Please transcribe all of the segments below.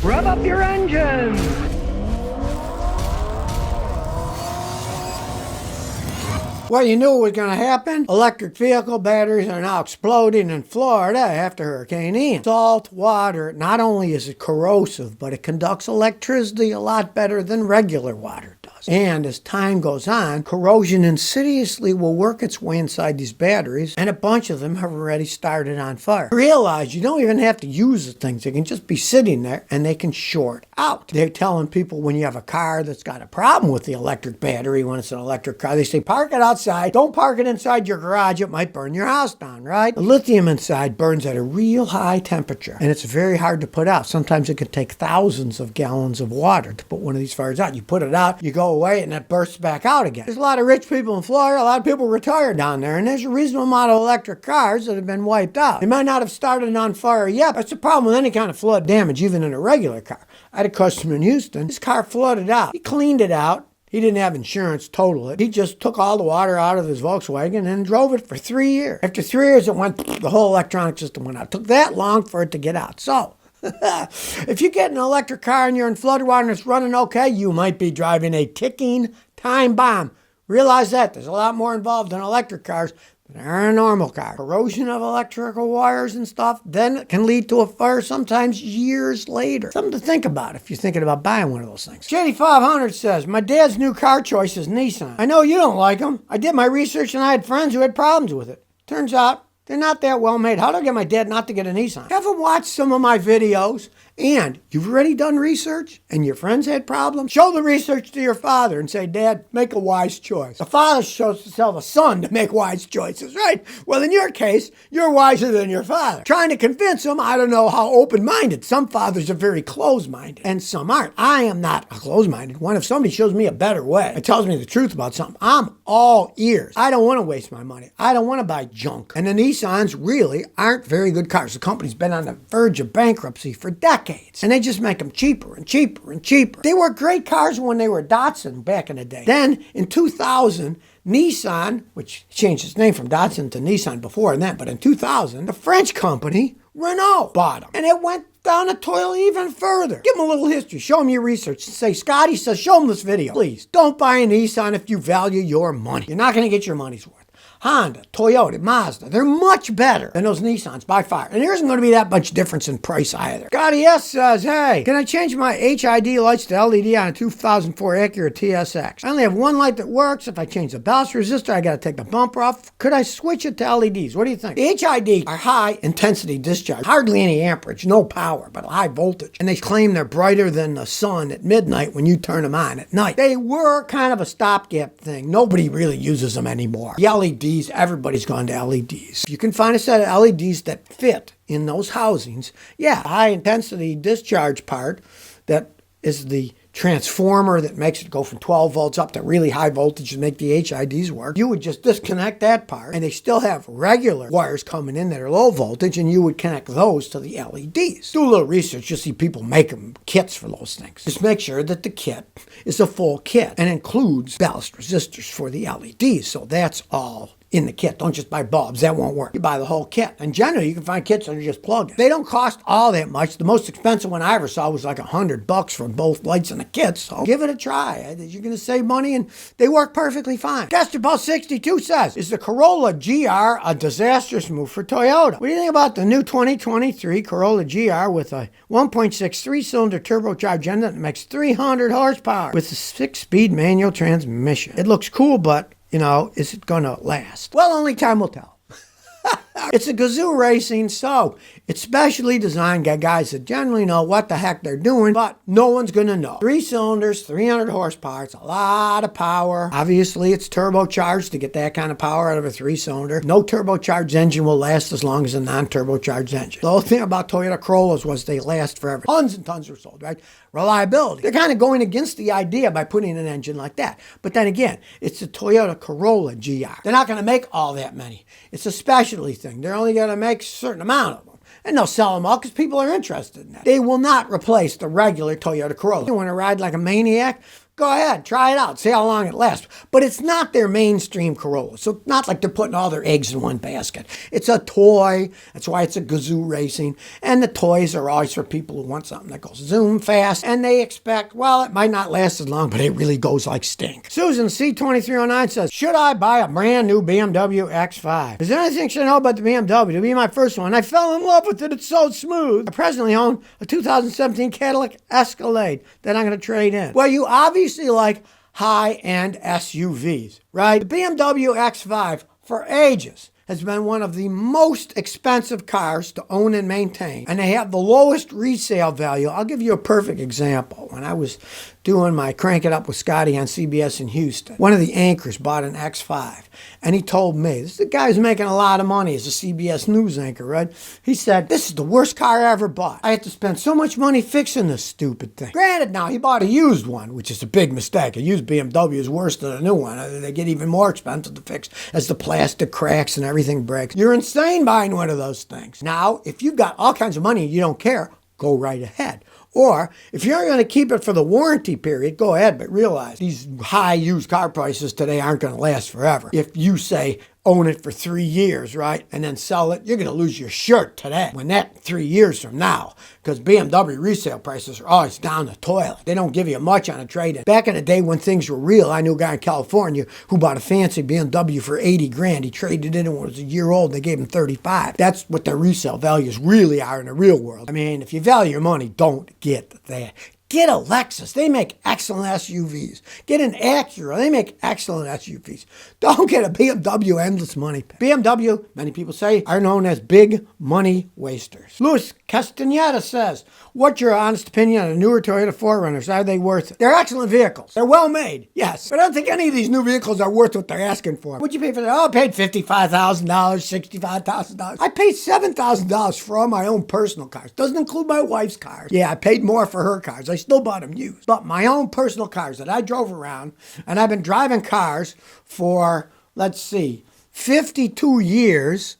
Rev up your engines! Well, you knew it was going to happen. Electric vehicle batteries are now exploding in Florida after Hurricane Ian. Salt water, not only is it corrosive, but it conducts electricity a lot better than regular water does. And as time goes on, corrosion insidiously will work its way inside these batteries, and a bunch of them have already started on fire. Realize you don't even have to use the things. They can just be sitting there and they can short out. They're telling people when you have a car that's got a problem with the electric battery, when it's an electric car, they say park it outside. Don't park it inside your garage. It might burn your house down, right? The lithium inside burns at a real high temperature, and it's very hard to put out. Sometimes it can take thousands of gallons of water to put one of these fires out. You put it out, you go away, and it bursts back out again. There's a lot of rich people in Florida, a lot of people retired down there, and there's a reasonable amount of electric cars that have been wiped out. They might not have started on fire yet, but it's a problem with any kind of flood damage, even in a regular car. I had a customer in Houston. His car flooded out. He cleaned it out. He didn't have insurance to total it. He just took all the water out of his Volkswagen and drove it for 3 years. After 3 years, it went, the whole electronic system went out. It took that long for it to get out. So, if you get an electric car and you're in flooded water and it's running okay, you might be driving a ticking time bomb. Realize that. There's a lot more involved in electric cars than there are in normal cars. Corrosion of electrical wires and stuff, then it can lead to a fire sometimes years later. Something to think about if you're thinking about buying one of those things. JD500 says, my dad's new car choice is Nissan. I know you don't like them. I did my research and I had friends who had problems with it. Turns out, they're not that well made. How do I get my dad not to get a Nissan? Haven't watched some of my videos and you've already done research and your friends had problems? Show the research to your father and say, Dad, make a wise choice. The father shows to tell the son to make wise choices, right? Well, in your case, you're wiser than your father. Trying to convince him, I don't know how open-minded. Some fathers are very closed-minded and some aren't. I am not a closed-minded one. If somebody shows me a better way and tells me the truth about something, I'm all ears. I don't want to waste my money. I don't want to buy junk. And the Nissans really aren't very good cars. The company's been on the verge of bankruptcy for decades. And they just make them cheaper and cheaper and cheaper. They were great cars when they were Datsun back in the day. Then in 2000, Nissan, which changed its name from Datsun to Nissan before that, but in 2000, the French company, Renault, bought them. And it went down the toilet even further. Give them a little history. Show them your research. Say, Scotty says, show them this video. Please, don't buy a Nissan if you value your money. You're not going to get your money's worth. Honda, Toyota, Mazda, they're much better than those Nissans by far. And there isn't going to be that much difference in price either. Scotty S says, hey, can I change my HID lights to LED on a 2004 Acura TSX? I only have one light that works. If I change the ballast resistor, I got to take the bumper off. Could I switch it to LEDs? What do you think? The HID are high intensity discharge. Hardly any amperage, no power, but high voltage. And they claim they're brighter than the sun at midnight when you turn them on at night. They were kind of a stopgap thing. Nobody really uses them anymore. The LEDs, everybody's gone to LEDs. You can find a set of LEDs that fit in those housings. Yeah, high intensity discharge part that is the transformer that makes it go from 12 volts up to really high voltage to make the HIDs work. You would just disconnect that part and they still have regular wires coming in that are low voltage and you would connect those to the LEDs. Do a little research. You'll see people make them kits for those things. Just make sure that the kit is a full kit and includes ballast resistors for the LEDs. So that's all in the kit. Don't just buy bulbs. That won't work. You buy the whole kit. And generally, you can find kits that are just plug-in. They don't cost all that much. The most expensive one I ever saw was like $100 for both lights and the kit. So give it a try. You're going to save money and they work perfectly fine. Gastroball62 says, is the Corolla GR a disastrous move for Toyota? What do you think about the new 2023 Corolla GR with a 1.6 three-cylinder turbocharged engine that makes 300 horsepower with a 6-speed manual transmission? It looks cool, but is it going to last? Well, only time will tell. It's a Gazoo racing, so it's specially designed by guys that generally know what the heck they're doing, but no one's going to know. 3 cylinders, 300 horsepower, it's a lot of power. Obviously, it's turbocharged to get that kind of power out of a 3-cylinder. No turbocharged engine will last as long as a non-turbocharged engine. The whole thing about Toyota Corollas was they last forever. Tons and tons were sold, right? Reliability. They're kind of going against the idea by putting an engine like that. But then again, it's the Toyota Corolla GR. They're not going to make all that many. It's a specialty thing. They're only going to make a certain amount of them. And they'll sell them all because people are interested in that. They will not replace the regular Toyota Corolla. You want to ride like a maniac? Go ahead, try it out, see how long it lasts. But it's not their mainstream Corolla. So not like they're putting all their eggs in one basket. It's a toy. That's why it's a Gazoo Racing. And the toys are always for people who want something that goes zoom fast. And they expect, well, it might not last as long, but it really goes like stink. Susan C2309 says, should I buy a brand new BMW X5? Is there anything I should know about the BMW? To be my first one, I fell in love with it. It's so smooth. I presently own a 2017 Cadillac Escalade that I'm going to trade in. Well, you obviously like high-end SUVs, right? The BMW X5 for ages has been one of the most expensive cars to own and maintain, and they have the lowest resale value. I'll give you a perfect example. When I was doing my Crank It Up with Scotty on CBS in Houston, one of the anchors bought an X5, and he told me, this is the guy who's making a lot of money as a CBS News anchor, right? He said, this is the worst car I ever bought. I had to spend so much money fixing this stupid thing. Granted, now, he bought a used one, which is a big mistake. A used BMW is worse than a new one. They get even more expensive to fix as the plastic cracks and everything breaks. You're insane buying one of those things. Now, if you've got all kinds of money and you don't care, go right ahead. Or if you're going to keep it for the warranty period, go ahead, but realize these high used car prices today aren't going to last forever. If you say, own it for 3 years, right, and then sell it, you're going to lose your shirt today. When that 3 years from now, because BMW resale prices are always down the toilet. They don't give you much on a trade-in. Back in the day when things were real, I knew a guy in California who bought a fancy BMW for 80 grand. He traded it in when it was a year old. They gave him 35. That's what their resale values really are in the real world. I mean, if you value your money, don't get that. Get a Lexus. They make excellent SUVs. Get an Acura. They make excellent SUVs. Don't get a BMW endless money. BMW, many people say, are known as big money wasters. Luis Castaneda says, what's your honest opinion on the newer Toyota 4Runners? Are they worth it? They're excellent vehicles. They're well made, yes. But I don't think any of these new vehicles are worth what they're asking for. What'd you pay for that? Oh, I paid $55,000, $65,000. I paid $7,000 for all my own personal cars. Doesn't include my wife's cars. Yeah, I paid more for her cars. I still bought them used. But my own personal cars that I drove around, and I've been driving cars for, let's see, 52 years.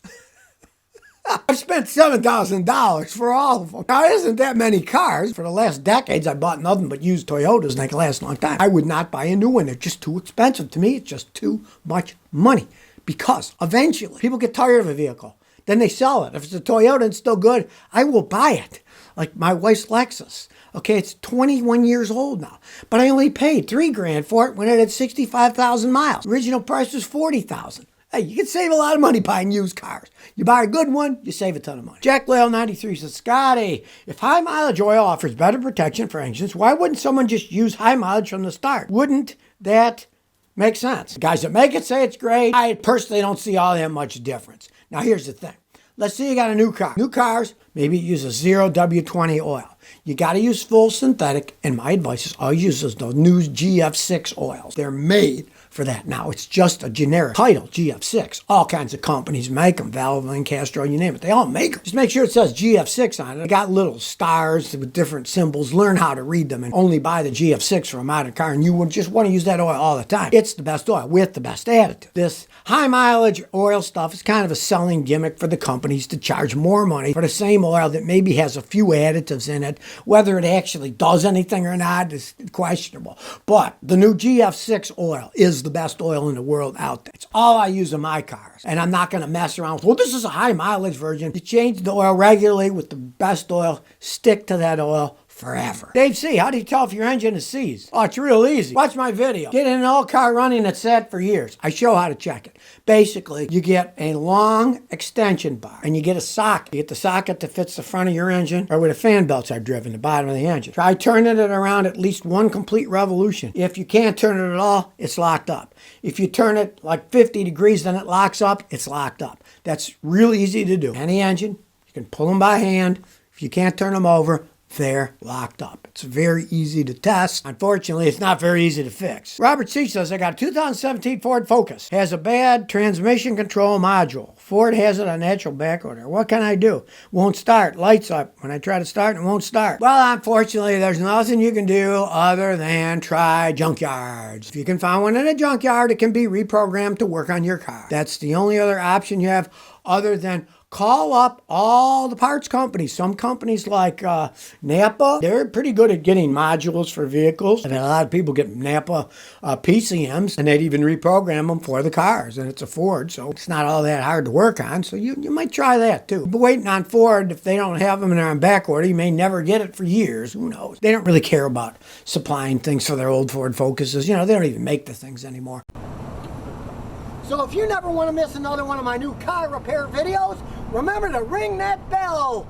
I've spent $7,000 for all of them. Now, it isn't that many cars. For the last decades, I bought nothing but used Toyotas, and they can last a long time. I would not buy a new one. They're just too expensive. To me, it's just too much money. Because eventually, people get tired of a vehicle. Then they sell it. If it's a Toyota and it's still good, I will buy it. Like my wife's Lexus. Okay, it's 21 years old now. But I only paid $3 grand for it when it had 65,000 miles. Original price was $40,000. Hey, you can save a lot of money buying used cars. You buy a good one, you save a ton of money. Jack Lale 93 says, Scotty, if high mileage oil offers better protection for engines, why wouldn't someone just use high mileage from the start? Wouldn't that make sense? The guys that make it say it's great. I personally don't see all that much difference. Now, here's the thing. Let's say you got a new car. New cars, maybe use a 0 W20 oil. You got to use full synthetic, and my advice is I'll use those new GF6 oils. They're made for that. Now, it's just a generic title, GF6. All kinds of companies make them. Valvoline, Castro, you name it. They all make them. Just make sure it says GF6 on it. They got little stars with different symbols. Learn how to read them and only buy the GF6 for a modern car, and you would just want to use that oil all the time. It's the best oil with the best additive. This high mileage oil stuff is kind of a selling gimmick for the companies to charge more money for the same oil that maybe has a few additives in it. Whether it actually does anything or not is questionable. But the new GF6 oil is the best oil in the world out there. It's all I use in my cars. And I'm not going to mess around with, well, this is a high mileage version. You change the oil regularly with the best oil. Stick to that oil forever. Dave C., how do you tell if your engine is seized? Oh, it's real easy. Watch my video. Get in an old car running that's sat for years. I show how to check it. Basically, you get a long extension bar and you get a socket. You get the socket that fits the front of your engine or where the fan belts are driven, the bottom of the engine. Try turning it around at least one complete revolution. If you can't turn it at all, it's locked up. If you turn it like 50 degrees, then it locks up, it's locked up. That's real easy to do. Any engine, you can pull them by hand. If you can't turn them over, they're locked up. It's very easy to test. Unfortunately, it's not very easy to fix. Robert C. says, I got a 2017 Ford Focus. Has a bad transmission control module. Ford has it on natural backorder. What can I do? Won't start. Lights up. When I try to start, it won't start. Well, unfortunately, there's nothing you can do other than try junkyards. If you can find one in a junkyard, it can be reprogrammed to work on your car. That's the only other option you have other than call up all the parts companies. Some companies like Napa, they're pretty good at getting modules for vehicles. I've had a lot of people get Napa PCMs, and they'd even reprogram them for the cars. And it's a Ford, so it's not all that hard to work on. So you might try that too. But waiting on Ford, if they don't have them and they're on back order, you may never get it for years. Who knows? They don't really care about supplying things for their old Ford Focuses. They don't even make the things anymore. So if you never want to miss another one of my new car repair videos, remember to ring that bell.